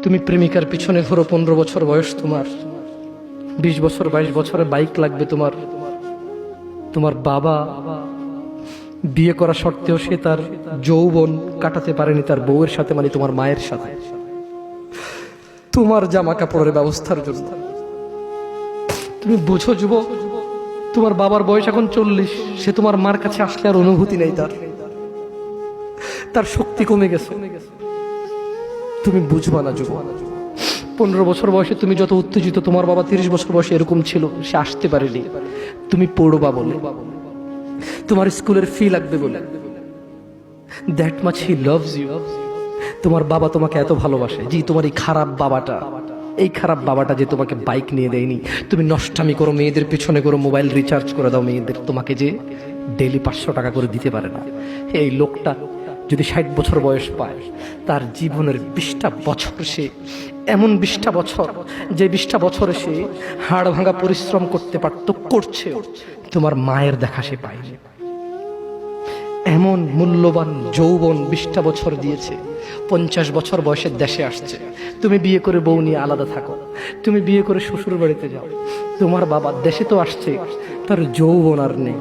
তুমি প্রেমিকার পিছনে ঘোরো, 15 বছর বয়স তোমার, 20 বছর 22 বছরে বাইক লাগবে তোমার। তোমার বাবা বিয়ে করা সত্ত্বেও সে তার যৌবন কাটাতে পারেনি তার বউয়ের সাথে, মানে তোমার মায়ের সাথে, তোমার জামা কাপড়ের ব্যবস্থার জন্য। তুমি বুঝো যুবক, তোমার বাবার বয়স এখন 40, সে তোমার মার কাছে আসলে আর অনুভূতি নেই, তার শক্তি কমে গেছে। তুমি বুঝবা না যুবক, 15 বছর বয়সে তুমি যত উত্তেজিত, তোমার বাবা 30 বছর বয়সে এরকম ছিল, সে আসতে পারেনি। তুমি পড়বা বলে, তোমার স্কুলের ফি লাগবে বলে, that much he loves you. তোমার বাবা তোমাকে এত ভালোবাসে। জি, তোমার এই খারাপ বাবাটা যে তোমাকে বাইক নিয়ে দেয়নি, তুমি নষ্টামি করো, মেয়েদের পিছনে করো, মোবাইল রিচার্জ করে দাও মেয়েদের, তোমাকে যে ডেইলি 500 টাকা করে দিতে পারে না। এই লোকটা যদি 60 বছর বয়স পায়, তার জীবনের 20টা বছর, সে এমন 20টা বছর, যে 20টা বছরে সে হাড় ভাঙা পরিশ্রম করতে পারত, করছে, তোমার মায়ের দেখা সে পায়নি। এমন মূল্যবান যৌবন 20টা বছর দিয়েছে, 50 বছর বয়সে দেশে আসছে। তুমি বিয়ে করে বউ নিয়ে আলাদা থাকো, তুমি বিয়ে করে শ্বশুর বাড়িতে যাও। তোমার বাবা দেশে তো আসছে, তার যৌবন আর নেই,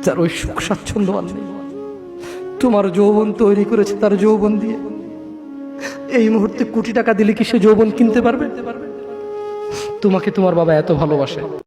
তার ওই সুখ স্বাচ্ছন্দ্য আর নেই। তোমার যৌবন তৈরি করেছে তার যৌবন দিয়ে। এই মুহূর্তে কোটি টাকা দিলে কি সে যৌবন কিনতে পারবে? তোমাকে তোমার বাবা এত ভালোবাসে।